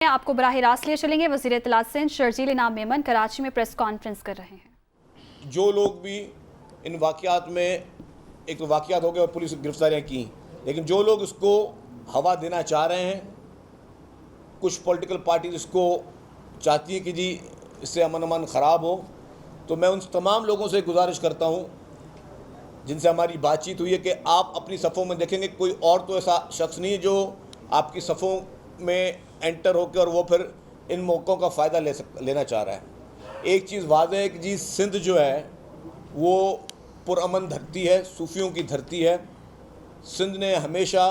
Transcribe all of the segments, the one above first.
आपको बराह रास्त लिए चलेंगे। वज़ीर इत्तलात सिंध शर्जील इनाम मेमन कराची में प्रेस कॉन्फ्रेंस कर रहे हैं। जो लोग भी इन वाक़यात में, एक तो वाक़यात हो गए और पुलिस गिरफ्तारियाँ की, लेकिन जो लोग इसको हवा देना चाह रहे हैं, कुछ पॉलिटिकल पार्टीज इसको चाहती हैं कि जी इससे अमन ख़राब हो, तो मैं उन तमाम लोगों से गुजारिश करता हूँ जिनसे हमारी बातचीत हुई है कि आप अपनी सफ़ों में देखेंगे कोई और तो ऐसा शख्स नहीं है जो आपकी सफ़ों में एंटर होकर और वो फिर इन मौक़ों का फ़ायदा लेना चाह रहा है। एक चीज़ वाज़ेह है कि जी सिंध जो है वो पुरअमन धरती है, सूफ़ियों की धरती है। सिंध ने हमेशा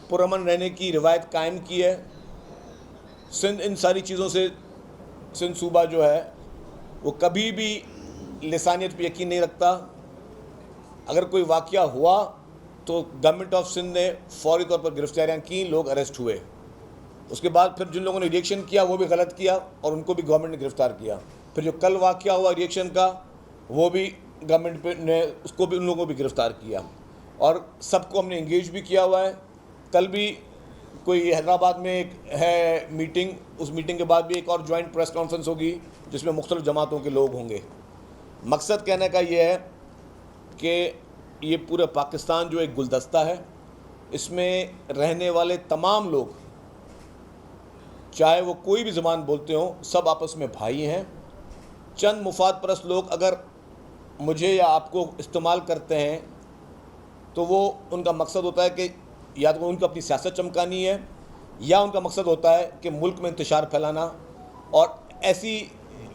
पुरअमन रहने की रिवायत कायम की है। सिंध इन सारी चीज़ों से, सिंध सूबा जो है वो कभी भी लिसानियत पर यकीन नहीं रखता। अगर कोई वाक़या हुआ तो गवर्नमेंट ऑफ सिंध ने फौरी तौर पर गिरफ्तारियाँ की, लोग अरेस्ट हुए। उसके बाद फिर जिन लोगों ने रिएक्शन किया वो भी गलत किया और उनको भी गवर्नमेंट ने गिरफ़्तार किया। फिर जो कल वाक़या हुआ रिएक्शन का, वो भी गवर्नमेंट ने उसको भी, उन लोगों को भी गिरफ़्तार किया और सबको हमने इंगेज भी किया हुआ है। कल भी कोई हैदराबाद में एक है मीटिंग, उस मीटिंग के बाद भी एक और जॉइंट प्रेस कॉन्फ्रेंस होगी जिसमें मुख्तलिफ़ जमातों के लोग होंगे। मकसद कहने का ये है कि ये पूरे पाकिस्तान जो एक गुलदस्ता है, इसमें रहने वाले तमाम लोग, चाहे वो कोई भी ज़बान बोलते हों, सब आपस में भाई हैं। चंद मुफाद परस्त लोग अगर मुझे या आपको इस्तेमाल करते हैं तो वो उनका मकसद होता है कि या तो उनको अपनी सियासत चमकानी है या उनका मकसद होता है कि मुल्क में इंतशार फैलाना और ऐसी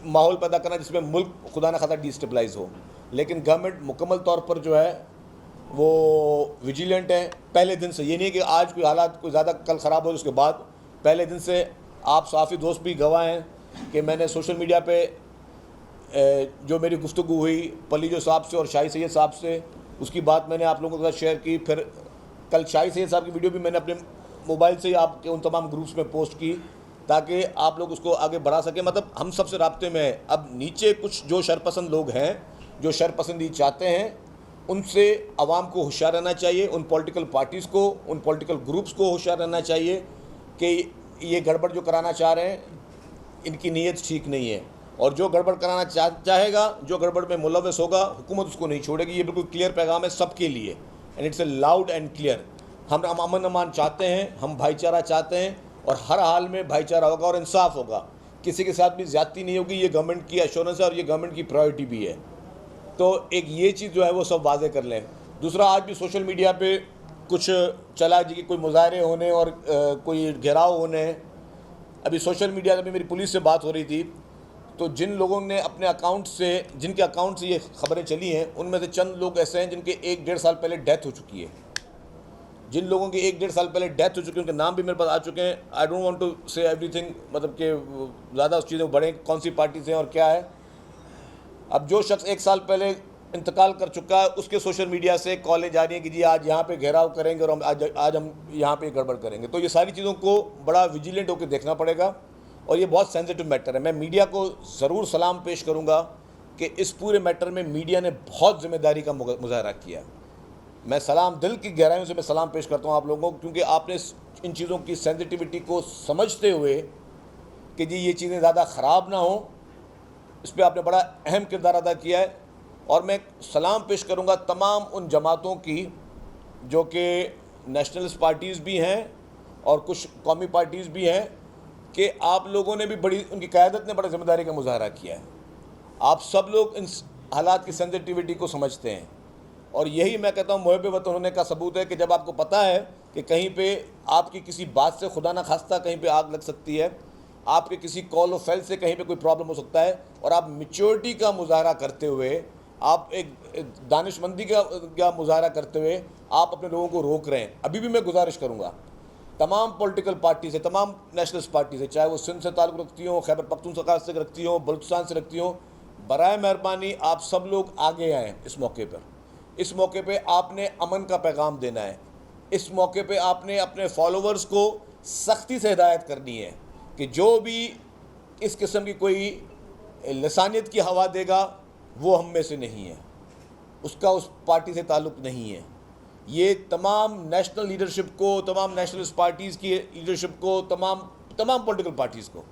माहौल पैदा करना जिसमें मुल्क खुदा न खास्ता डिस्टेबलाइज हो। लेकिन गवर्नमेंट मुकम्मल तौर पर जो है वो विजिलेंट है पहले दिन से। ये नहीं कि आज कोई हालात कोई ज़्यादा कल ख़राब हो उसके बाद, पहले दिन से आप साफ़ी दोस्त भी गवाह हैं कि मैंने सोशल मीडिया पे जो मेरी गुफ्तगू हुई पलीजो साहब से और शाही सैयद साहब से, उसकी बात मैंने आप लोगों के साथ शेयर की। फिर कल शाही सैयद साहब की वीडियो भी मैंने अपने मोबाइल से ही आपके उन तमाम ग्रुप्स में पोस्ट की ताकि आप लोग उसको आगे बढ़ा सकें। मतलब हम सबसे राब्ते में हैं। अब नीचे कुछ जो शरपसंद लोग हैं, जो शरपसंदी चाहते हैं, उनसे आवाम को होशियार रहना चाहिए, उन पॉलिटिकल पार्टीज़ को, उन पॉलिटिकल ग्रुप्स को होशियार रहना चाहिए कि ये गड़बड़ जो कराना चाह रहे हैं इनकी नीयत ठीक नहीं है। और जो गड़बड़ कराना चाहेगा, जो गड़बड़ में मुलव्वस होगा, हुकूमत उसको नहीं छोड़ेगी। ये बिल्कुल क्लियर पैगाम है सबके लिए, and it's a loud and clear. हम अमन अमान चाहते हैं, हम भाईचारा चाहते हैं और हर हाल में भाईचारा होगा और इंसाफ होगा, किसी के साथ भी ज़्यादती नहीं होगी। ये गवर्नमेंट की एश्योरेंस है और ये गवर्नमेंट की प्रायोरिटी भी है। तो एक ये चीज़ जो है वो सब वाजे कर लें। दूसरा, आज भी सोशल मीडिया पे कुछ चला जी कि कोई मुजाहरे होने और कोई घेराव होने। अभी सोशल मीडिया में मेरी पुलिस से बात हो रही थी, तो जिन लोगों ने अपने अकाउंट से, जिनके अकाउंट से ये खबरें चली हैं, उनमें से चंद लोग ऐसे हैं जिनके 1-1.5 साल पहले डेथ हो चुकी है। जिन लोगों की 1-1.5 साल पहले डेथ हो चुकी है उनके नाम भी मेरे पास आ चुके हैं। आई डोंट वांट टू से एवरीथिंग, मतलब कि ज़्यादा उस चीज़ें बढ़ें कौन सी पार्टी से और क्या है। अब जो शख्स 1 साल पहले इंतकाल कर चुका है, उसके सोशल मीडिया से कॉलें जा रही हैं कि जी आज यहाँ पे घेराव करेंगे और हम आज हम यहाँ पे गड़बड़ करेंगे। तो ये सारी चीज़ों को बड़ा विजिलेंट होकर देखना पड़ेगा और ये बहुत सेंसिटिव मैटर है। मैं मीडिया को ज़रूर सलाम पेश करूँगा कि इस पूरे मैटर में मीडिया ने बहुत ज़िम्मेदारी का मुजाहरा किया। मैं सलाम, दिल की गहराइयों से मैं सलाम पेश करता हूँ आप लोगों को, क्योंकि आपने इन चीज़ों की सेंसिटिविटी को समझते हुए कि जी ये चीज़ें ज़्यादा ख़राब ना हो, इस पर आपने बड़ा अहम किरदार अदा किया है। और मैं सलाम पेश करूंगा तमाम उन जमातों की जो कि नेशनलिस्ट पार्टीज़ भी हैं और कुछ कौमी पार्टीज़ भी हैं, कि आप लोगों ने भी बड़ी, उनकी क़यादत ने बड़ी ज़िम्मेदारी का मुजाहरा किया है। आप सब लोग इन हालात की सेंसिटिविटी को समझते हैं और यही मैं कहता हूँ मुहब्ब वतन होने का सबूत है कि जब आपको पता है कि कहीं पे आपकी किसी बात से खुदा ना खास्ता कहीं पे आग लग सकती है, आपके किसी कॉल और फैल से कहीं पे कोई प्रॉब्लम हो सकता है, और आप मैच्योरिटी का मुजाहरा करते हुए, आप एक दानिशमंदी का मुजाहरा करते हुए आप अपने लोगों को रोक रहे हैं। अभी भी मैं गुजारिश करूँगा तमाम पॉलिटिकल पार्टी से, तमाम नेशनलिस्ट पार्टी से, चाहे वो सिंध से ताल्लुक़ रखती हों, खैबर पख्तूनख्वा से रखती हों, बलूचिस्तान से रखती हों, बराए मेहरबानी आप सब लोग आगे आएँ इस मौके पर। इस मौके पे आपने अमन का पैगाम देना है। इस मौके पे आपने अपने फॉलोवर्स को सख्ती से हिदायत करनी है कि जो भी इस किस्म की कोई लिसानियत की हवा देगा वो हम में से नहीं है, उसका उस पार्टी से ताल्लुक़ नहीं है। ये तमाम नेशनल लीडरशिप को, तमाम नेशनलिस्ट पार्टीज़ की लीडरशिप को, तमाम पॉलिटिकल पार्टीज़ को,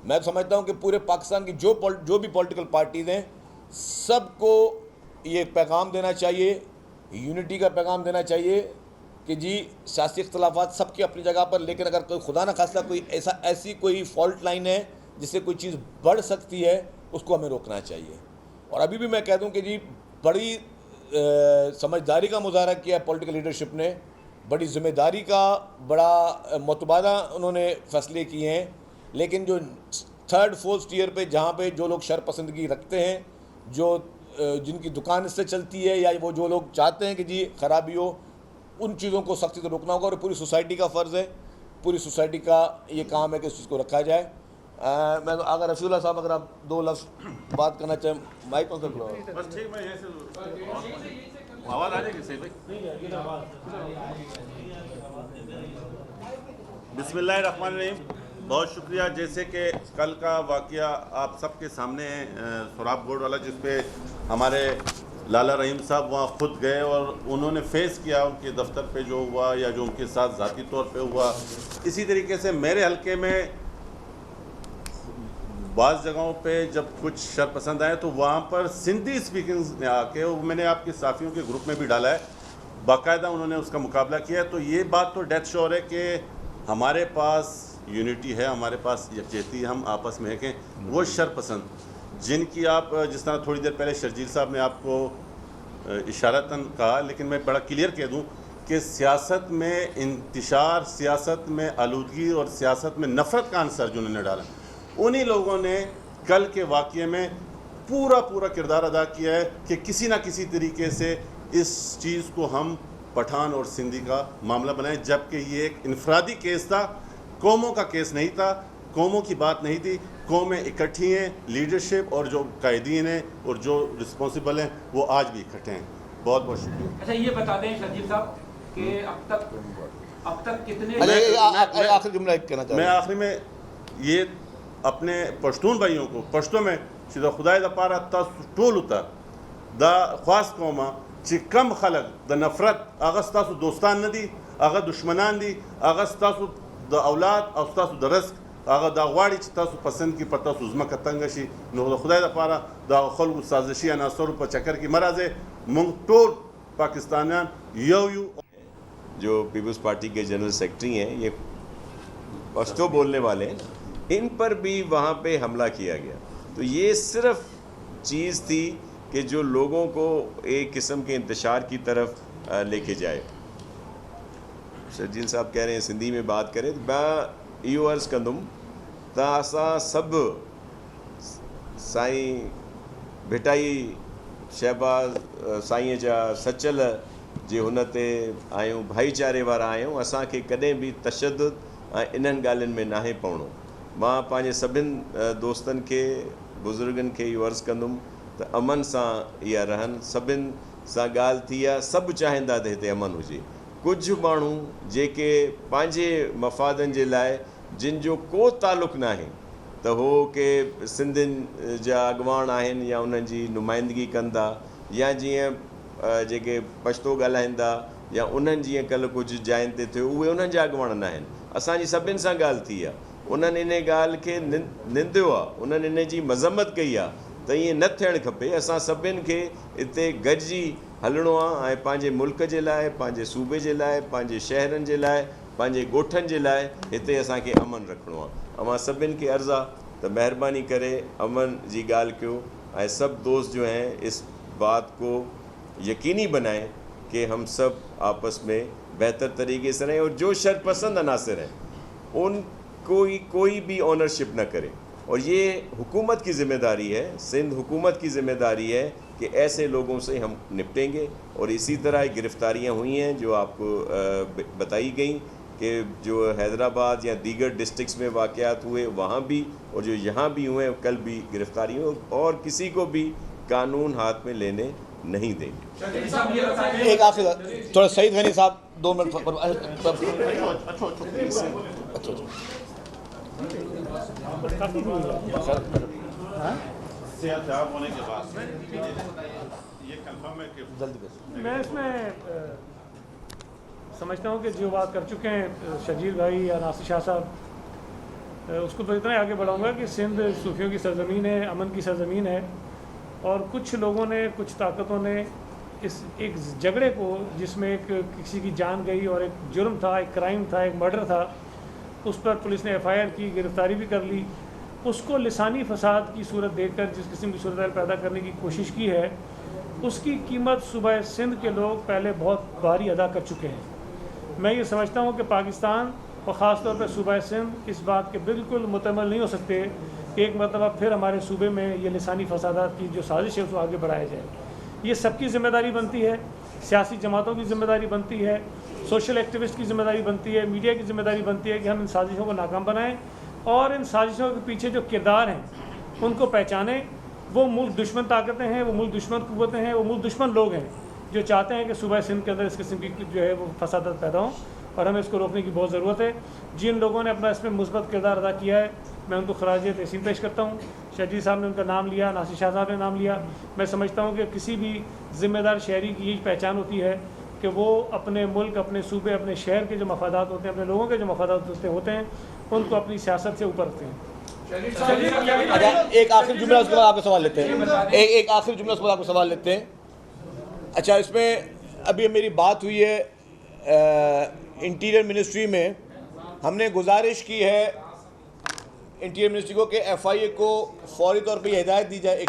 मैं समझता हूँ कि पूरे पाकिस्तान की जो भी पॉलिटिकल पार्टीज़ हैं, सबको ये पैगाम देना चाहिए, यूनिटी का पैगाम देना चाहिए कि जी सियासी इख्तलाफात सबके अपनी जगह पर, लेकिन अगर कोई खुदा न खास्ता कोई ऐसी कोई फॉल्ट लाइन है जिससे कोई चीज़ बढ़ सकती है, उसको हमें रोकना चाहिए। और अभी भी मैं कह दूं कि जी बड़ी समझदारी का मुजाहरा किया पॉलिटिकल लीडरशिप ने, बड़ी ज़िम्मेदारी का बड़ा मुतबादा उन्होंने फैसले किए हैं, लेकिन जो थर्ड फोर्थ टियर पे जहाँ पे जो लोग शरपसंदगी रखते हैं, जिनकी दुकान इससे चलती है, या वो जो लोग चाहते हैं कि जी खराबी हो, उन चीज़ों को सख्ती से रोकना होगा। और पूरी सोसाइटी का फ़र्ज़ है, पूरी सोसाइटी का ये काम है कि इस चीज़ को रखा जाए। मैं तो अगर रफीउल्लाह साहब अगर आप 2 लफ्ज़ बात करना चाहें, माइक ऑन कर लो। बस ठीक, मैं यहीं से आवाज़ आ जाएगी सही भाई। बिस्मिल्लाहिर्रहमानिर्रहीम। बहुत शुक्रिया। जैसे कि कल का वाक़या आप सबके सामने है, सुराब बोर्ड वाला, जिस पे हमारे लाला रहीम साहब वहाँ खुद गए और उन्होंने फेस किया उनके दफ्तर पे जो हुआ या जो उनके साथ ज़ाती तौर पे हुआ। इसी तरीके से मेरे हलके में बाज़ जगहों पे जब कुछ शरपसंद आए तो वहाँ पर सिंधी स्पीकिंग ने आके, वो मैंने आपके साथियों के ग्रुप में भी डाला है, बाकायदा उन्होंने उसका मुकाबला किया। तो ये बात तो डेथ श्योर है कि हमारे पास यूनिटी है, हमारे पास यकजहती, हम आपस में है कि वो शरपसंद जिनकी आप, जिस तरह थोड़ी देर पहले शर्जील साहब ने आपको इशारतन कहा, लेकिन मैं बड़ा क्लियर कह दूं कि सियासत में इंतशार, सियासत में आलूदगी और सियासत में नफ़रत का अंसर जो उन्होंने डाला, उन्हीं लोगों ने कल के वाक़ये में पूरा किरदार अदा किया है कि किसी ना किसी तरीके से इस चीज़ को हम पठान और सिंधी का मामला बनाएं, जबकि ये एक इनफरादी केस था, कौमों का केस नहीं था, कौमों की बात नहीं थी। कौमें इकट्ठी हैं, लीडरशिप और जो कायदीन हैं और जो रिस्पॉन्सिबल हैं वो आज भी इकट्ठे हैं। बहुत बहुत शुक्रिया। अच्छा, ये बता दें शर्जील साहब कि अब तक कितने, आखिरी जुमला कहना चाहता हूं। मैं आखिरी में ये अपने पश्तून भाइयों को पश्तो में सीधा खुदाई द पारा टोल उतर द ख्वास कौमा ची कम खलक द नफरत अगस्तासु दोस्तान न दी, अगर दुश्मनान दी, अगस्तासु द औलाद अगस्तासु द रस्क, अगर द वाड़ी तासु पसंद की पता सुजमा कतंगशी नो खुदाई द पारा द खलगु साजिशी अनासर पर चक्कर की मराजे मुंग टोल पाकिस्तानियान यू जो पीपल्स पार्टी के जनरल सेक्रेटरी हैं, ये पश्तो बोलने वाले हैं, इन पर भी वहाँ पे हमला किया गया। तो ये सिर्फ चीज़ थी कि जो लोगों को एक किस्म के इंतशार की तरफ लेके जाए। शर्जील साहब कह रहे हैं सिंधी में बात करें, तो मैं इहो अर्ज़ कंदुमि त असां सभु साईं भिटाई शहबाज़ साईं जा सचल जे हुन ते आहियूं, भाईचारे वारा आहियूं। असांखे कॾहिं बि तशद्दुद ऐं इन्हनि ॻाल्हियुनि में नाहे पवणो। मां पंहिंजे सभिनि दोस्तनि खे, बुज़ुर्गनि खे इहो अर्ज़ु कंदुमि त अमन सां इहा रहनि, सभिनि सां ॻाल्हि थी आहे, सभु चाहींदा त हिते अमन हुजे। कुझु माण्हू जेके पंहिंजे मफ़ादनि जे लाइ, जिन जो को तालुक़ न आहे त हो के सिंधियुनि जा अॻुवान आहिनि या उन्हनि जी नुमाइंदगी कंदा, या जीअं जेके पश्तो ॻाल्हाईंदा, या उन्हनि जीअं कल्ह कुझु जाइनि ते थियो, उहे उन्हनि जा अॻुवान न आहिनि। असांजी सभिनि सां ॻाल्हि थी आहे, उन्हनि इन ॻाल्हि खे निंदियो आहे, उन्हनि इन जी मज़म्मत कई आहे त ईअं न थियणु खपे। असां सभिनि खे हिते गॾिजी हलणो आहे ऐं पंहिंजे मुल्क जे लाइ, पंहिंजे सूबे जे लाइ, पंहिंजे शहरनि जे लाइ, पंहिंजे ॻोठनि जे लाइ हिते असांखे अमन रखिणो आहे। मां सभिनि खे अर्ज़ु आहे त महिरबानी करे अमन जी ॻाल्हि कयो ऐं सभु दोस्त जो हैं इस बात को यकीनी बनाएं कि हम सब आपस में बेहतर तरीके से रहें, और जो शरपसंद अनासर हैं उन कोई भी ऑनरशिप न करे। और ये हुकूमत की ज़िम्मेदारी है, सिंध हुकूमत की ज़िम्मेदारी है कि ऐसे लोगों से हम निपटेंगे। और इसी तरह गिरफ़्तारियाँ हुई हैं जो आपको बताई गई कि जो हैदराबाद या दीगर डिस्ट्रिक्ट्स में वाक़यात हुए वहाँ भी, और जो यहाँ भी हुए, कल भी गिरफ़्तारी हुई, और किसी को भी कानून हाथ में लेने नहीं देंगे। एक आखिर थोड़ा सईद गनी साहब 2 मिनट सेहतयाब होने के बाद ये कंफर्म है कि जल्दी मैं इसमें समझता हूँ कि जो बात कर चुके हैं शर्जील भाई या नासिर शाह साहब, उसको तो इतना आगे बढ़ाऊँगा कि सिंध सूफियों की सरजमीन है, अमन की सरजमीन है, और कुछ लोगों ने, कुछ ताकतों ने इस एक झगड़े को, जिसमें एक किसी की जान गई और एक जुर्म था, एक क्राइम था, एक मर्डर था, उस पर पुलिस ने FIR की, गिरफ्तारी भी कर ली, उसको लिसानी फसाद की सूरत देकर जिस किस्म की सूरत पैदा करने की कोशिश की है, उसकी कीमत सूबा सिंध के लोग पहले बहुत भारी अदा कर चुके हैं। मैं ये समझता हूँ कि पाकिस्तान और ख़ास तौर पर सूबा सिंध इस बात के बिल्कुल मुतमल नहीं हो सकते कि एक मरतबा फिर हमारे सूबे में ये लिसानी फसादात की जो साजिश है उसको आगे बढ़ाया जाए। ये सबकी ज़िम्मेदारी बनती है, सियासी जमातों की ज़िम्मेदारी बनती है, सोशल एक्टिविस्ट की ज़िम्मेदारी बनती है, मीडिया की ज़िम्मेदारी बनती है कि हम इन साजिशों को नाकाम बनाएं और इन साजिशों के पीछे जो किरदार हैं उनको पहचानें। वो मुल्क दुश्मन ताकतें हैं, वो मुल्क दुश्मन क़ुव्वतें हैं, वो मुल्क दुश्मन लोग हैं जो चाहते हैं कि सूबा सिंध के अंदर इस किस्म की जो है वो फसादात पैदा हों, और हमें इसको रोकने की बहुत ज़रूरत है। जिन लोगों ने अपना इसमें मुस्बत किरदार अदा किया है, मैं उनको खराज तहसीन पेश करता हूँ। शर्जील साहब ने उनका नाम लिया, नासिर शाह साहब ने नाम लिया। मैं समझता हूँ कि किसी भी ज़िम्मेदार शहरी की यही पहचान होती है कि वो अपने मुल्क, अपने सूबे, अपने शहर के जो मफादात होते हैं, अपने लोगों के जो मफादात होते हैं, उनको अपनी सियासत से ऊपर रखते हैं। अच्छा, एक आखिरी जुमला, उसके बाद आपका सवाल लेते हैं। एक आखिरी जुमला, उसके बाद आपका सवाल लेते हैं। अच्छा, इसमें अभी मेरी बात हुई है इंटीरियर मिनिस्ट्री में, हमने गुजारिश की है इंटीरियर मिनिस्ट्री को कि FIA को फौरी तौर पे हिदायत दी जाए,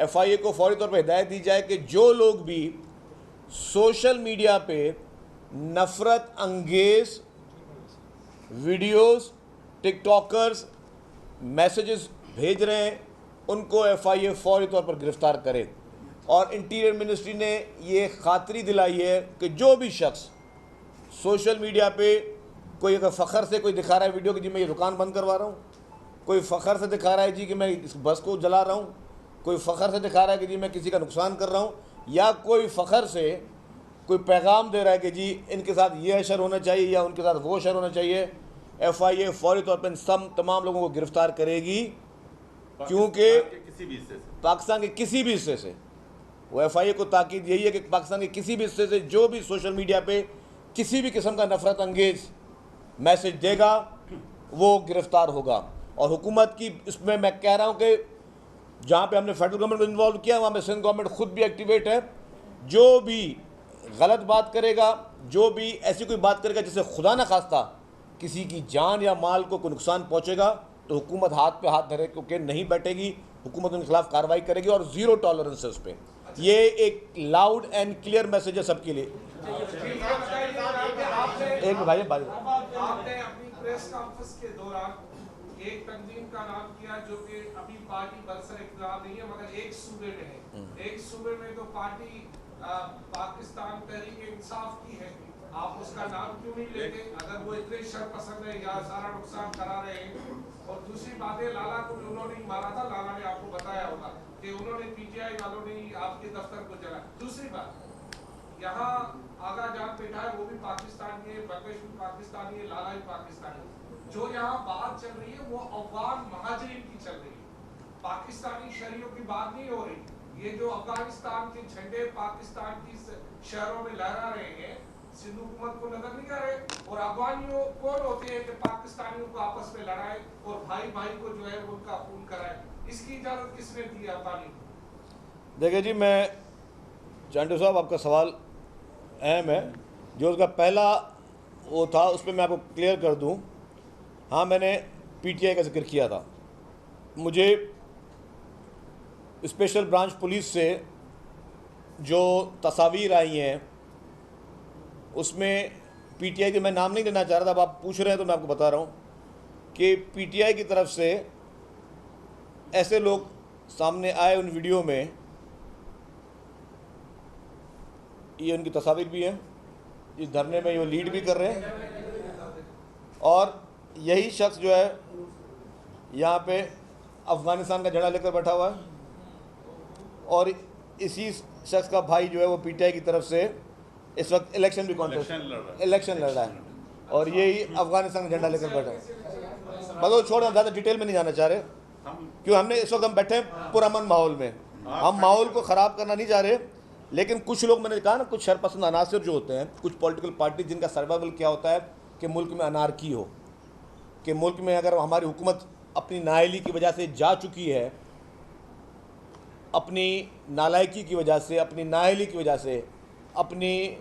FIA को फौरी तौर पे हिदायत दी जाए कि जो लोग भी सोशल मीडिया पे नफ़रत अंगेज़ वीडियोस, टिकटॉकर्स मैसेजेस भेज रहे हैं, उनको FIA फौरी तौर पर गिरफ़्तार करे। और इंटीरियर मिनिस्ट्री ने ये खातरी दिलाई है कि जो भी शख्स सोशल मीडिया पे कोई अगर फ़ख्र से कोई दिखा रहा है वीडियो कि जी मैं ये दुकान बंद करवा रहा हूँ, कोई फ़ख्र से दिखा रहा है जी कि मैं इस बस को जला रहा हूँ, कोई फ़ख्र से दिखा रहा है कि जी मैं किसी का नुकसान कर रहा हूँ, या कोई फ़ख्र से कोई पैगाम दे रहा है कि जी इनके साथ ये अशर होना चाहिए या उनके साथ वो अशर होना चाहिए, FIA फौरी तौर पर इन तमाम लोगों को गिरफ़्तार करेगी। क्योंकि पाकिस्तान के किसी भी हिस्से से, वो FIA को ताकीद यही है कि पाकिस्तान के किसी भी हिस्से से जो भी सोशल मीडिया पे किसी भी किस्म का नफ़रत अंगेज़ मैसेज देगा वो गिरफ़्तार होगा। और हुकूमत की इसमें मैं कह रहा हूँ कि जहाँ पे हमने फेडरल गवर्नमेंट को इन्वॉल्व किया, वहाँ पे सिंध गवर्नमेंट ख़ुद भी एक्टिवेट है। जो भी गलत बात करेगा, जो भी ऐसी कोई बात करेगा जिससे खुदा न खास्ता किसी की जान या माल को कोई नुकसान पहुँचेगा, तो हुकूमत हाथ पे हाथ धरे क्योंकि नहीं बैठेगी, हुकूमत उनके खिलाफ कार्रवाई करेगी और ज़ीरो टॉलरेंस है उस पर। ये एक लाउड एंड क्लियर मैसेज है सबके लिए। एक भाई आपने अपनी प्रेस कॉन्फ्रेंस के दौरान एक तंजीम का नाम किया जो कि अभी पार्टी बरसर इख्तियार नहीं है मगर एक सूबे में है। एक सूबे में तो पार्टी पाकिस्तान तहरीक इंसाफ की है, आप उसका नाम क्यों नहीं लेते अगर वो इतने शरपसंद है या सारा नुकसान करा रहे हैं? और दूसरी बात है, लाला को उन्होंने ही मारा था, लाला ने आपको बताया होगा कि उन्होंने PTI वालों ने ही आपके दफ्तर को जला। दूसरी बात, यहाँ आगा जान बैठा है, वो भी पाकिस्तानी है, बरकश भी पाकिस्तानी है, लाला भी पाकिस्तानी है। जो यहाँ बात चल रही है वो अफगान महाजरीन की चल रही है, पाकिस्तानी शहरियों की बात नहीं हो रही। ये जो अफगानिस्तान के झंडे पाकिस्तान की शहरों में लहरा रहे हैं, सिंध हुकूमत को नजर नहीं आ रहे। और अफगानियों कौन होते हैं कि पाकिस्तानियों को आपस में लड़ाए और भाई भाई को जो है उनका खून कराए? इसकी इजाजत किसने दी है अफगानी को? देखिए जी, मैं चांडू साहब आपका सवाल अहम है। जो उसका पहला वो था उस पर मैं आपको क्लियर कर दूं। हाँ, मैंने PTI का जिक्र किया था। मुझे स्पेशल ब्रांच पुलिस से जो तस्वीर आई हैं उसमें PTI के, मैं नाम नहीं लेना चाह रहा था, अब आप पूछ रहे हैं तो मैं आपको बता रहा हूँ कि PTI की तरफ से ऐसे लोग सामने आए उन वीडियो में, ये उनकी तस्वीर भी है, इस धरने में ये लीड भी कर रहे हैं। और यही शख्स जो है यहाँ पे अफ़गानिस्तान का झंडा लेकर बैठा हुआ है, और इसी शख्स का भाई जो है वो PTI की तरफ से इस वक्त इलेक्शन भी कॉन्टेस्ट इलेक्शन लड़ रहा है, और यही अफ़गानिस्तान का झंडा लेकर बैठा है। मतलब छोड़, ज़्यादा डिटेल में नहीं जाना चाह रहे, क्यों हमने इस वक्त हम बैठे हैं पुरअमन माहौल में, हम माहौल को ख़राब करना नहीं चाह रहे, लेकिन कुछ लोग, मैंने कहा ना, कुछ शरपसंद अनासर जो होते हैं, कुछ पॉलिटिकल पार्टी जिनका सर्वाइवल क्या होता है कि मुल्क में अनारकी हो, कि मुल्क में अगर हमारी हुकूमत अपनी नाअहली की वजह से जा चुकी है, अपनी नालायकी की वजह से, अपनी नाअहली की वजह से, अपनी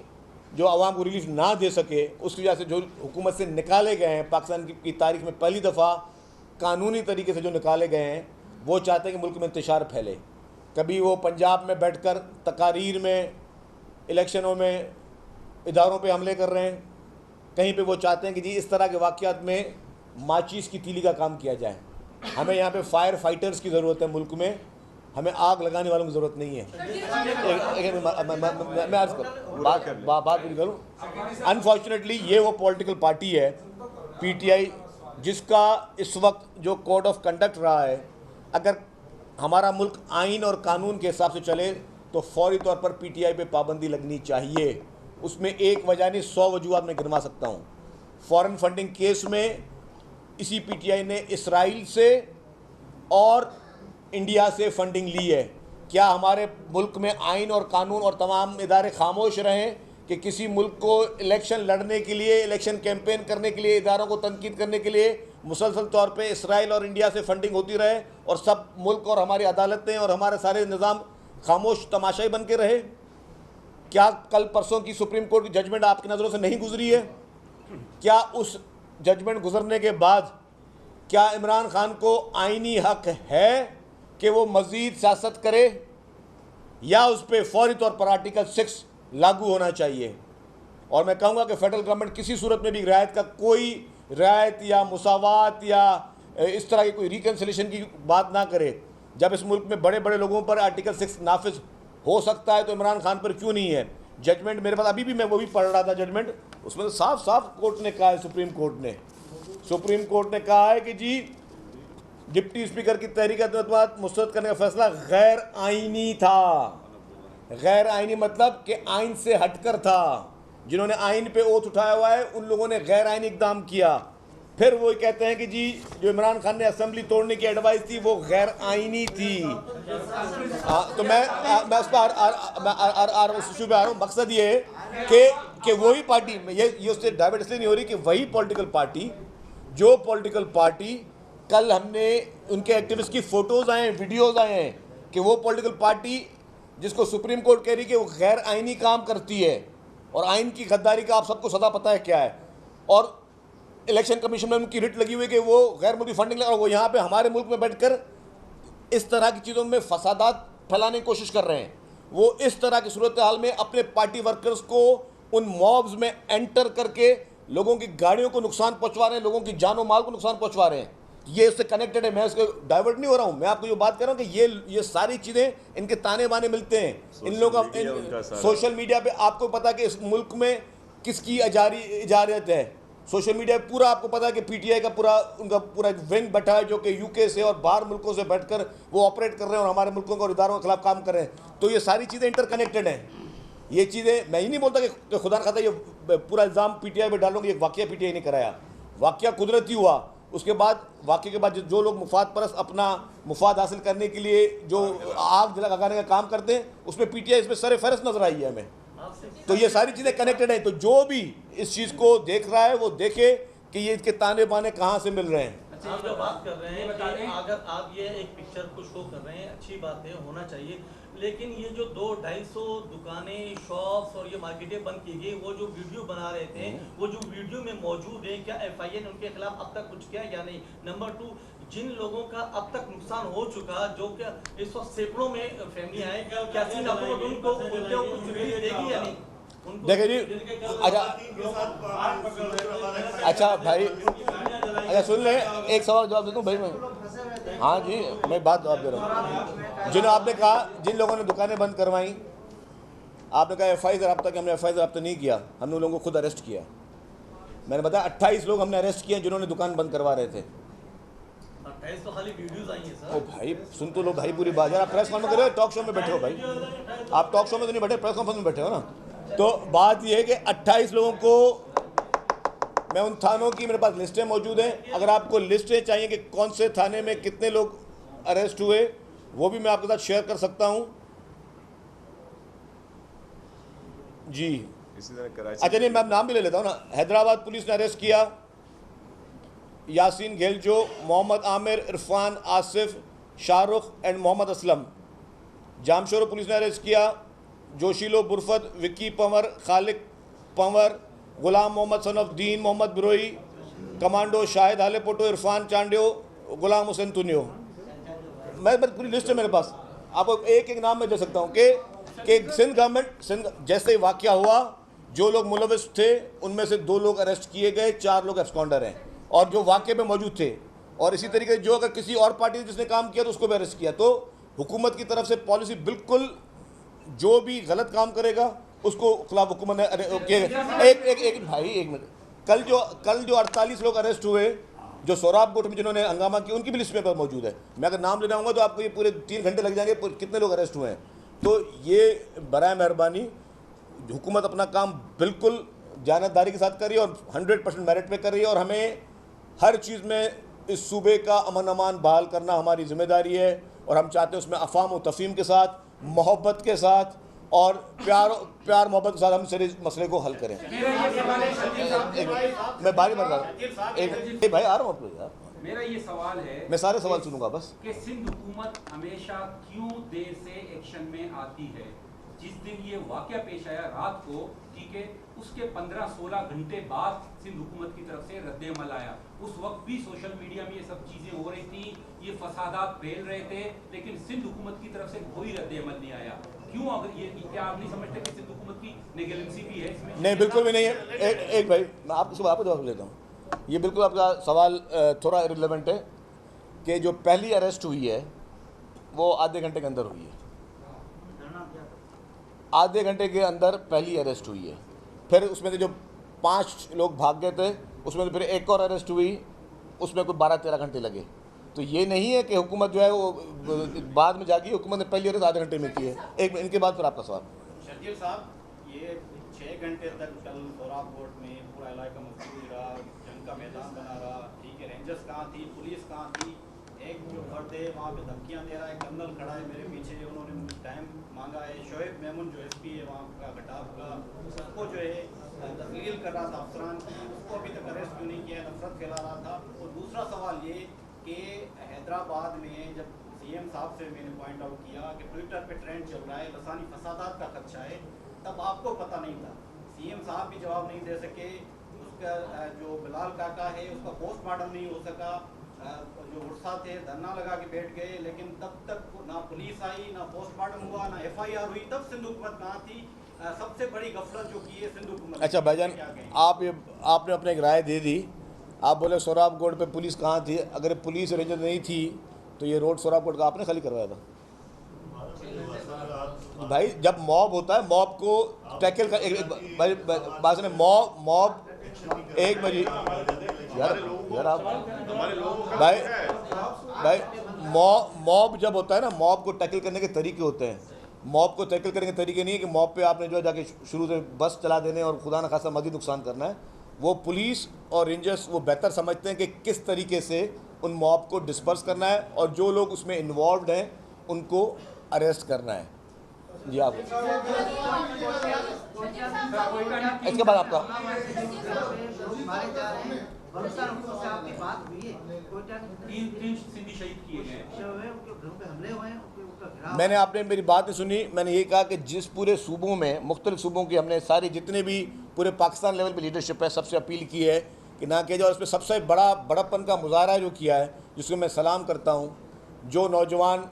जो आवाम को रिलीफ ना दे सके उसकी वजह से जो हुकूमत से निकाले गए हैं, पाकिस्तान की तारीख में पहली दफ़ा कानूनी तरीके से जो निकाले गए हैं, वो चाहते हैं कि मुल्क में इंतशार फैले। कभी वो पंजाब में बैठकर तकारीर में, इलेक्शनों में इदारों पे हमले कर रहे हैं, कहीं पे वो चाहते हैं कि जी इस तरह के वाक़यात में माचिस की तीली का काम किया जाए। हमें यहाँ पे फायर फाइटर्स की ज़रूरत है मुल्क में, हमें आग लगाने वालों की ज़रूरत नहीं है। मैं अर्ज़ करूँ, बात पूरी करूँ। अनफॉर्चुनेटली ये वो पॉलिटिकल पार्टी है PTI जिसका इस वक्त जो कोड ऑफ कंडक्ट रहा है, अगर हमारा मुल्क आइन और कानून के हिसाब से चले तो फौरी तौर पर PTI पे पाबंदी लगनी चाहिए। उसमें एक वजह नहीं, 100 वजूहात मैं गिनवा सकता हूँ। फॉरेन फंडिंग केस में इसी PTI ने इसराइल से और इंडिया से फंडिंग ली है। क्या हमारे मुल्क में आइन और कानून और तमाम इदारे खामोश रहें कि किसी मुल्क को इलेक्शन लड़ने के लिए, इलेक्शन कैंपेन करने के लिए, इदारों को तनकीद करने के लिए मुसलसल तौर पे इसराइल और इंडिया से फंडिंग होती रहे और सब मुल्क और हमारी अदालतें और हमारे सारे निज़ाम खामोश तमाशाई बन के रहे? क्या कल परसों की सुप्रीम कोर्ट की जजमेंट आपकी नज़रों से नहीं गुजरी है? क्या उस जजमेंट गुजरने के बाद क्या इमरान खान को आइनी हक है कि वो मज़ीद सियासत करे, या उस पर फौरी तौर पर आर्टिकल 6 लागू होना चाहिए? और मैं कहूँगा कि फेडरल गवर्नमेंट किसी सूरत में भी रियायत का कोई रियायत या मुसावात या इस तरह की कोई रिकन्सिलेशन की बात ना करे। जब इस मुल्क में बड़े बड़े लोगों पर आर्टिकल 6 नाफिज हो सकता है तो इमरान खान पर क्यों नहीं है? जजमेंट मेरे पास अभी भी, मैं वो भी पढ़ रहा था जजमेंट, उसमें तो साफ साफ कोर्ट ने कहा है, सुप्रीम कोर्ट ने कहा है कि जी डिप्टी स्पीकर की तहरीक मुस्तरद करने का फैसला गैर आइनी था। गैर आइनी मतलब कि आइन से हटकर था। जिन्होंने आइन पे ओथ उठाया हुआ है उन लोगों ने गैर आइनी इकदाम किया। फिर वो कहते हैं कि जी जो इमरान खान ने असेंबली तोड़ने की एडवाइस थी वो गैर आइनी थी। तो मैं उस पर उस इशू पे आ रहा हूँ। मकसद ये है कि वही पार्टी, ये उससे डाइवर्ट इसलिए नहीं हो रही कि वही पॉलिटिकल पार्टी कल हमने उनके एक्टिविस्ट की फ़ोटोज़ आए हैं, वीडियोज़ आए हैं कि वो पॉलिटिकल पार्टी जिसको सुप्रीम कोर्ट कह रही कि वो गैर आइनी काम करती है और आइन की गद्दारी का आप सबको सदा पता है क्या है, और इलेक्शन कमीशन में उनकी रिट लगी हुई कि वो गैर मुल्की फंडिंग लगा, वो यहाँ पे हमारे मुल्क में बैठकर इस तरह की चीज़ों में फसादात फैलाने की कोशिश कर रहे हैं। वो इस तरह की सूरत हाल में अपने पार्टी वर्कर्स को उन मॉब्स में एंटर करके लोगों की गाड़ियों को नुकसान पहुँचवा रहे हैं, लोगों की जानो माल को नुकसान पहुँचवा रहे हैं। ये इससे कनेक्टेड है, मैं इसको डाइवर्ट नहीं हो रहा हूँ। मैं आपको जो बात कर रहा हूँ कि ये सारी चीज़ें इनके ताने बाने मिलते हैं इन लोगों का सोशल मीडिया पे। आपको पता है कि इस मुल्क में किसकी इजारियत है? सोशल मीडिया पे पूरा आपको पता है कि PTI का उनका पूरा विंग बैठा है जो कि UK से और बाहर मुल्कों से बैठकर वो ऑपरेट कर रहे हैं और हमारे मुल्कों को और इदारों के खिलाफ काम कर रहे हैं। तो ये सारी चीज़ें इंटरकनेक्टेड हैं। ये चीज़ें मैं ही नहीं बोलता कि खुदा न खाता ये पूरा इल्ज़ाम PTI पे डालूंगी। एक वाक़या PTI ने कराया, वाक़या कुदरती हुआ, उसके बाद वाक़े के बाद जो लोग मुफाद परस्त अपना मुफाद हासिल करने के लिए जो आग लगाने का काम करते हैं उसमें PTI इसमें सर फहरिस्त नजर आई है हमें। तो ये सारी चीज़ें कनेक्टेड हैं। तो जो भी इस चीज़ को देख रहा है वो देखे कि ये इसके ताने बाने कहाँ से मिल रहे हैं। आप जो बात कर रहे हैं कि अगर आप ये एक पिक्चर को शो कर रहे हैं, अच्छी बात है, होना चाहिए, लेकिन ये जो 200-250 दुकानें, शॉप्स और ये मार्केटें बंद की गई, वो जो वीडियो बना रहे थे, वो जो वीडियो में मौजूद है, क्या FIA ने उनके खिलाफ अब तक कुछ किया या नहीं? नंबर 2, जिन लोगों का अब तक नुकसान हो चुका, जो क्या इस वक्त सैकड़ों में फैमिली आए, क्या सीन उनको कुछ रिलीफ देगी या नहीं? देखिए जी, अच्छा भाई, अच्छा सुन ले, एक सवाल जवाब देता हूँ भाई मैं। हाँ जी, मैं बात जवाब दे रहा हूँ। आपने कहा जिन लोगों ने दुकानें बंद करवाई, आपने कहा FIA से रब्ता किया, हमने FIA से रब्ता नहीं किया, हमने उन लोगों को खुद अरेस्ट किया। मैंने बताया 28 लोग हमने अरेस्ट किए जिन्होंने दुकान बंद करवा रहे थे। 28 तो खाली वीडियोस आई हैं सर। ओ भाई सुन तो लो भाई पूरी बात। यार आप प्रेस कॉन्फ्रेंस कर रहे हो, टॉक शो में बैठे हो भाई, आप टॉक शो में तो नहीं बैठे, प्रेस कॉन्फ्रेंस में बैठे हो ना। तो बात यह है कि 28 लोगों को, मैं उन थानों की मेरे पास लिस्टें मौजूद हैं, अगर आपको लिस्टें चाहिए कि कौन से थाने में कितने लोग अरेस्ट हुए वो भी मैं आपके साथ शेयर कर सकता हूं। जी इसी तरह कराची अच्छा नहीं, मैं नाम भी ले लेता हूँ ना। हैदराबाद पुलिस ने अरेस्ट किया यासीन घेलजो, मोहम्मद आमिर, इरफान, आसिफ, शाहरुख एंड मोहम्मद असलम। जामशोरो पुलिस ने अरेस्ट किया जोशीलो बुरफत, विक्की पंवर, खालिक पंवर, गुलाम मोहम्मद सनफदीन, मोहम्मद बिरोई, कमांडो शाहिद हालेपोटो, इरफान चांडियो, गुलाम हुसैन तुनियो। मैं पूरी लिस्ट है मेरे पास, आपको एक एक नाम मैं दे सकता हूँ कि सिंध गवर्नमेंट जैसे ही वाक़या हुआ जो लोग मुलविस थे उनमें से 2 लोग अरेस्ट किए गए, 4 लोग एब्सकॉन्डर हैं और जो वाक़े में मौजूद थे। और इसी तरीके से जो अगर किसी और पार्टी ने जिसने काम किया तो उसको भी अरेस्ट किया। तो हुकूमत की तरफ से पॉलिसी बिल्कुल, जो भी गलत काम करेगा उसको खिलाफ हुकूमत ने एक भाई एक मिनट, कल जो 48 लोग अरेस्ट हुए जो सोराब कोट में जिन्होंने हंगामा किया उनकी भी लिस्ट में मौजूद है। मैं अगर नाम लेना आऊँगा तो आपको ये पूरे 3 घंटे लग जाएंगे कितने लोग अरेस्ट हुए हैं। तो ये बराए मेहरबानी हुकूमत अपना काम बिल्कुल जानतदारी के साथ कर रही है और 100% मेरिट पे कर रही है और हमें हर चीज़ में इस सूबे का अमन अमान बहाल करना हमारी जिम्मेदारी है और हम चाहते हैं उसमें अफ़ाम व तफ़हीम के साथ, मोहब्बत के साथ और प्यार मोहब्बत के साथ हम सारे मसले को हल करें। मैं बारी बार एक भाई आ रहा हूँ आपको यार, मेरा ये सवाल है, मैं सारे सवाल सुनूंगा बस, कि सिंध हुकूमत हमेशा क्यों देर से एक्शन में आती है। जिस दिन ये वाकया पेश आया रात को, ठीक है, उसके 15-16 घंटे बाद सिंध हुकूमत की तरफ से रद्द-ए-अमल आया। उस वक्त भी सोशल मीडिया में ये सब चीजें हो रही थी, ये फसादात फैल रहे थे, लेकिन सिंध हुकूमत की तरफ से कोई रद्द-ए-अमल नहीं आया। क्यों? अगर ये क्या आप नहीं समझते कि सिंध हुकूमत की नेगलिजेंसी भी है इसमें? नहीं, बिल्कुल भी नहीं है। एक भाई मैं आपको जवाब लेता हूँ। ये बिल्कुल आपका सवाल थोड़ा इररिलेवेंट है कि जो पहली अरेस्ट हुई है वो आधे घंटे के अंदर हुई है, आधे घंटे के अंदर पहली अरेस्ट हुई है। फिर उसमें से जो 5 लोग भाग गए थे उसमें से फिर एक और अरेस्ट हुई, उसमें कोई 12-13 घंटे लगे। तो ये नहीं है कि हुकूमत जो है वो बाद में जागी, हुकूमत ने पहली अरेस्ट आधे घंटे में की है। एक इनके बाद फिर आपका सवाल। शर्जील साहब, ये 6 घंटे तक कल सोराब कोट में पूरा इलाका मजबूत रहा, जंग का मैदान बना रहा, ठीक है, रेंजर्स कहाँ थी, पुलिस कहाँ थी, एक जो फर्द है वहाँ पे धमकियाँ दे रहा है, कर्नल खड़ा है मेरे पीछे, उन्होंने मुझे टाइम मांगा है, शोएब मेमन जो एसपी है वहाँ का घटाव का, उसको जो है तस्लील कर रहा था अफसरान की, उसको अभी तक अरेस्ट क्यों नहीं किया, नफरत फैला रहा था। और दूसरा सवाल ये कि हैदराबाद में जब सीएम साहब से मैंने पॉइंट आउट किया कि ट्विटर पे ट्रेंड चल रहा है, लसानी फसादात का खदशा है, तब आपको पता नहीं था, सीएम साहब भी जवाब नहीं दे सके, उसका जो बिलाल काका है उसका पोस्टमार्टम नहीं हो सका, जो उर्सा थे धरना लगा के बैठ गए, लेकिन तब तक ना पुलिस आई, ना पोस्टमार्टम हुआ, ना FIR हुई, तब सिंध हुकूमत कहाँ थी। सबसे बड़ी गफलत जो की है सिंध हुकूमत। अच्छा भाईजान, आपने अपने एक राय दे दी, आप बोले सोराब कोट पे पुलिस कहाँ थी। अगर पुलिस रेंजर नहीं थी तो ये रोड सोराब कोट का आपने खाली करवाया था भाई। जब मॉब होता है, मॉब को टैकल कर बात सुने, मॉब एक बजे यार आप भाई मॉब जब होता है ना, मॉब को टैकल करने के तरीके होते हैं। मॉब को टैकल करने के तरीके नहीं है कि मॉब पे आपने जो है जाके शुरू से बस चला देने और खुदा न खासा मज़ीद नुकसान करना है। वो पुलिस और रेंजर्स वो बेहतर समझते हैं कि किस तरीके से उन मॉब को डिस्पर्स करना है और जो लोग उसमें इन्वॉल्व हैं उनको अरेस्ट करना है। जी आप इसके बाद आपका मैंने आपने मेरी बात नहीं सुनी। मैंने ये कहा कि जिस पूरे सूबों में, मुख्तलिफ सूबों की हमने सारी जितने भी पूरे पाकिस्तान लेवल पे लीडरशिप है सबसे अपील की है कि ना किया जाए। और इसमें सबसे बड़ापन का मुजाहरा जो किया है, जिसको मैं सलाम करता हूँ, जो नौजवान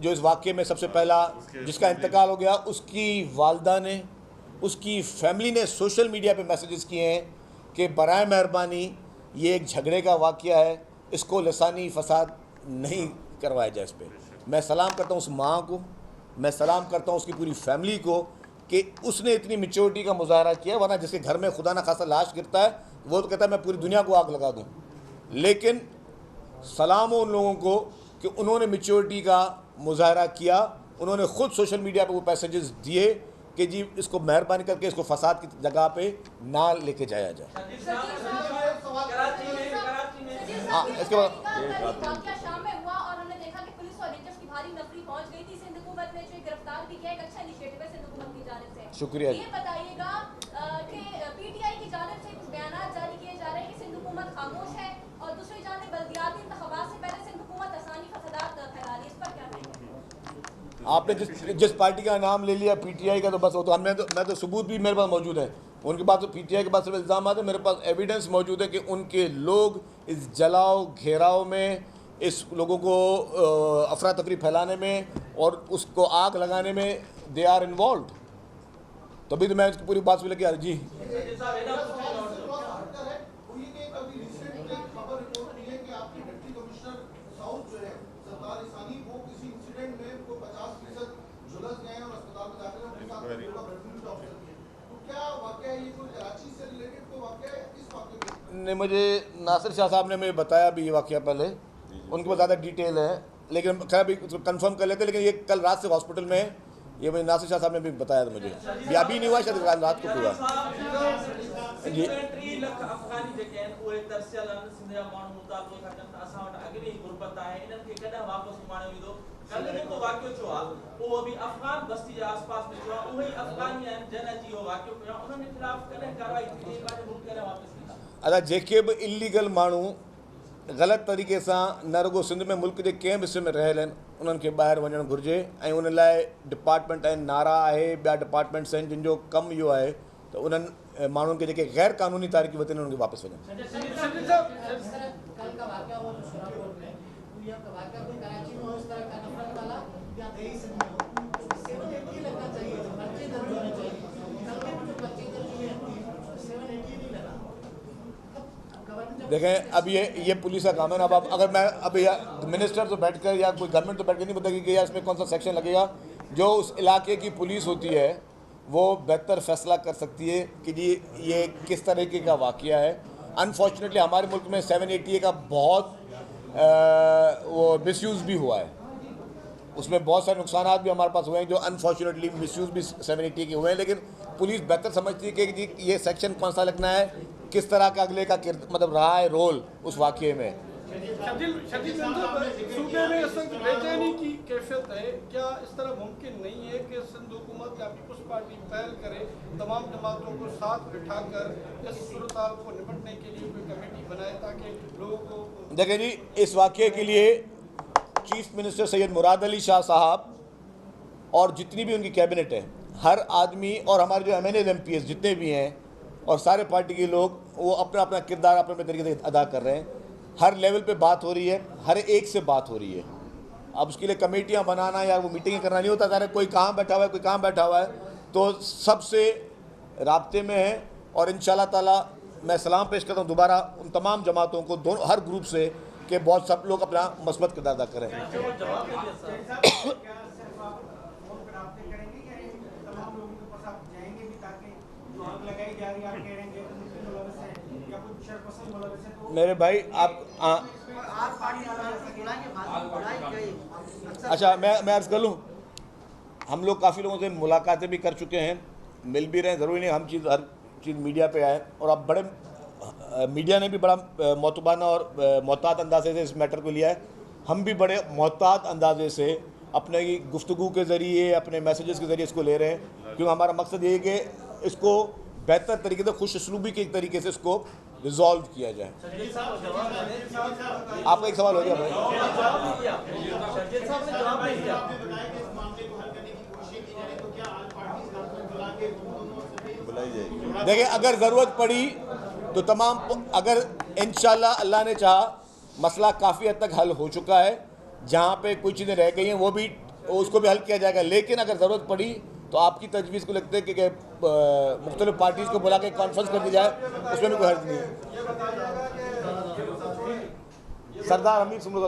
जो इस वाक़े में सबसे पहला जिसका इंतकाल हो गया, उसकी वालदा ने, उसकी फैमिली ने सोशल मीडिया पे मैसेजेस किए हैं कि बराए मेहरबानी ये एक झगड़े का वाक़या है, इसको लसानी फसाद नहीं करवाया जाए। इस पर मैं सलाम करता हूँ उस माँ को, मैं सलाम करता हूँ उसकी पूरी फैमिली को कि उसने इतनी मैच्योरिटी का मुजाहरा किया। वरना जिसके घर में खुदा न खासा लाश गिरता है वो तो कहता है मैं पूरी दुनिया को आग लगा दूँ। लेकिन सलाम हो उन लोगों को कि उन्होंने मैच्योरिटी का मुजाहरा किया, उन्होंने ख़ुद सोशल मीडिया पे वो मैसेजेस दिए कि जी इसको मेहरबानी करके इसको फसाद की जगह पे ना लेके जाया जाए। हाँ, इसके बाद पहुंच गई थी सिंध हुकूमत ने, जो गिरफ्तार भी किया, एक अच्छा इनिशिएटिव है सिंध हुकूमत की जानिब से। शुक्रिया। ये बताइएगा कि पीटीआई की जानिब से कुछ बयान जारी किए जा रहे हैं कि सिंध हुकूमत खामोश है, और दूसरी जानिब बल्दियाती इंतखाबात से पहले सिंध हुकूमत आसानी फसादात फैला रही है, इस पर क्या कहेंगे? आपने जिस पार्टी का नाम ले लिया पीटीआई का, तो बस वो तो मैं तो सबूत भी मेरे पास मौजूद है। उनके पास तो पीटीआई के पास सिर्फ इल्ज़ाम आते हैं, मेरे पास एविडेंस मौजूद है कि उनके लोग इस जलाओ घेराव में, इस लोगों को अफरा तफरी फैलाने में और उसको आग लगाने में दे आर इन्वॉल्व। तभी तो मैं इसकी पूरी बात से लेके जी ने मुझे नासिर शाह साहब ने मुझे बताया भी ये वाक़या पहले, उनके पास ज़्यादा डिटेल है, लेकिन खैर भी कंफर्म कर लेते। लेकिन ये कल रात से हॉस्पिटल में, ये मुझे नासिर शाह साहब ने भी बताया था मुझे, ये अभी नहीं हुआ, शायद कल रात को हुआ जी। अच्छा, जेके भी इलीगल माण्हू ग़लति तरीक़े सां न रुगो सिंध में, मुल्क जे कंहिं बि हिस्से में रहियल आहिनि, उन्हनि खे ॿाहिरि वञणु घुरिजे। ऐं उन लाइ डिपार्टमेंट आहिनि, नारा आहे, ॿिया डिपार्टमेंट्स आहिनि जिन जो कमु इहो आहे त उन्हनि माण्हुनि खे जेके गैर क़ानूनी तारीक़ी वरितियूं उन्हनि खे वापसि वञनि। देखें, अब ये पुलिस का काम है ना। अब अगर मैं अब मिनिस्टर तो बैठकर या कोई गवर्नमेंट तो बैठकर नहीं बताएगी कि यार इसमें कौन सा सेक्शन लगेगा। जो उस इलाके की पुलिस होती है वो बेहतर फैसला कर सकती है कि जी ये किस तरीके का वाक़या है। अनफॉर्चुनेटली हमारे मुल्क में 780 का बहुत वो मिसयूज़ भी हुआ है, उसमें बहुत सारे नुकसान भी हमारे पास हुए हैं जो अनफॉर्चुनेटली मिसयूज़ भी 780 के हुए हैं। लेकिन पुलिस बेहतर समझती है कि जी ये सेक्शन कौन सा लगना है, किस तरह का अगले का मतलब रहा है रोल उस वाक़ये में। सूबे में इस वक्त बेचैनी की कैफियत है, क्या इस तरह मुमकिन नहीं है कि सिंध हुकूमत या पीपल्स पार्टी पहल करे, तमाम जमातों को साथ बिठाकर इस सूरत हाल को निपटने के लिए कोई कमेटी बनाए ताकि लोगों को। देखें जी, इस वाक़ये के लिए चीफ मिनिस्टर सैयद मुराद अली शाह साहब और जितनी भी उनकी कैबिनेट है, हर आदमी और हमारे जो MNAs MPs जितने भी हैं और सारे पार्टी के लोग, वो अपना अपना किरदार अपने अपने तरीके से अदा कर रहे हैं। हर लेवल पे बात हो रही है, हर एक से बात हो रही है। अब उसके लिए कमेटियां बनाना या वो मीटिंगें करना नहीं होता। सारे कोई कहाँ बैठा हुआ है, कोई कहाँ बैठा हुआ है, तो सबसे राब्ते में है। और इंशाल्लाह ताला मैं सलाम पेश करता हूँ दोबारा उन तमाम जमातों को, दोनों हर ग्रुप से, कि बहुत सब लोग अपना मस्बत किरदार अदा करें। मेरे भाई आप अच्छा, मैं अर्ज़ कर लूँ, हम लोग काफ़ी लोगों से मुलाकातें भी कर चुके हैं, मिल भी रहे हैं। ज़रूरी नहीं हर चीज़ मीडिया पे आए, और अब बड़े मीडिया ने भी बड़ा मोतबाना और मोहतात अंदाजे से इस मैटर को लिया है। हम भी बड़े मोहतात अंदाजे से अपने गुफ्तगू के ज़रिए, अपने मैसेजेस के ज़रिए इसको ले रहे हैं, क्योंकि हमारा मकसद ये है कि इसको बेहतर तरीके से, खुश उसलूबी के तरीके से इसको रिजॉल्व किया जाए। आपका एक सवाल हो गया भाई। देखिए, अगर ज़रूरत पड़ी तो तमाम, अगर इंशाल्लाह अल्लाह ने चाहा मसला काफ़ी हद तक हल हो चुका है, जहाँ पे कोई चीज़ें रह गई हैं वो भी, उसको भी हल किया जाएगा। लेकिन अगर ज़रूरत पड़ी तो आपकी तजवीज़ को लगता है कि मुख्तलिफ पार्टीज़ को बुला के कॉन्फ्रेंस कर दी जाए, उसमें भी कोई हर्ज नहीं है। सरदार अमीर सुन लो।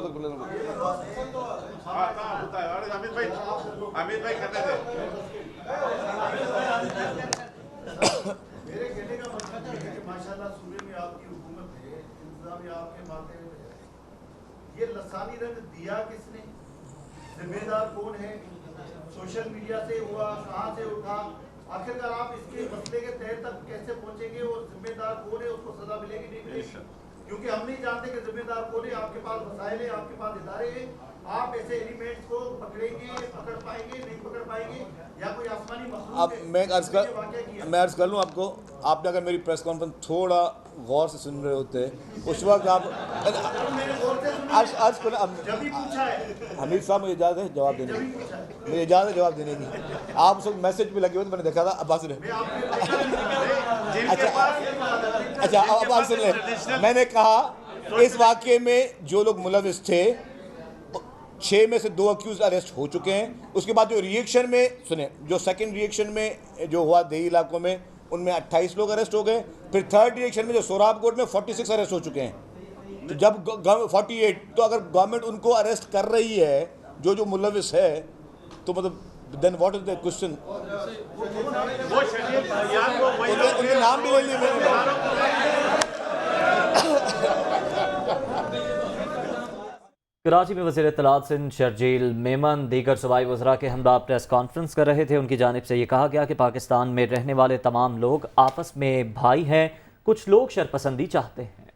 अमित भाई करने दे। मेरे कहने का मतलब है कि माशाल्लाह सूबे में आपकी हुकूमत है, इंतजाम आपके माथे में है। ये लसानी रंग दिया किसने, जिम्मेदार कौन है, सोशल मीडिया से हुआ, कहाँ से उठा, आखिरकार आप इसके मसले के तहत तक कैसे पहुँचेंगे और जिम्मेदार कौन है, उसको सजा मिलेगी नहीं मिलेगी, क्योंकि हम नहीं जानते कि जिम्मेदार कौन है। आपके पास वसाइल है, आपके पास इदारे हैं, आप ऐसे एलिमेंट्स को पकड़ेंगे, पकड़ पाएंगे, नहीं पकड़ पाएंगे, या कोई आसमानी मखलूक अब है? मैं वाकया किया। अर्ज कर लूँ आपको, आपने अगर मेरी प्रेस कॉन्फ्रेंस थोड़ा गौर से सुन रहे होते उस वक्त आप आज को जब भी पूछा है, हमीद साहब मुझे इजाज़त है जवाब देने की, मुझे इजाज़त है जवाब देने की। आप उस वक्त मैसेज पे लगे हुए तो मैंने देखा था। अब्बास ने अच्छा अब अब्बास सुन ले, मैंने कहा इस वाक़े में जो लोग मुलविस थे 6 में से 2 अक्यूज अरेस्ट हो चुके हैं। उसके बाद जो रिएक्शन में सुने, जो सेकंड रिएक्शन में जो हुआ देही इलाकों में, उनमें 28 लोग अरेस्ट हो गए। फिर थर्ड रिएक्शन में जो सोराब कोर्ट में 46 अरेस्ट हो चुके हैं। तो जब 48, तो अगर गवर्नमेंट उनको अरेस्ट कर रही है जो मुलविस है, तो मतलब then what is the question? उनके नाम भी ले लिए मैंने। कराची में वज़ीर इत्तलात सिंध शर्जील मेमन दीगर सूबाई वज़रा के हमरा प्रेस कॉन्फ्रेंस कर रहे थे। उनकी जानिब से ये कहा गया कि पाकिस्तान में रहने वाले तमाम लोग आपस में भाई हैं, कुछ लोग शरपसंदी चाहते हैं।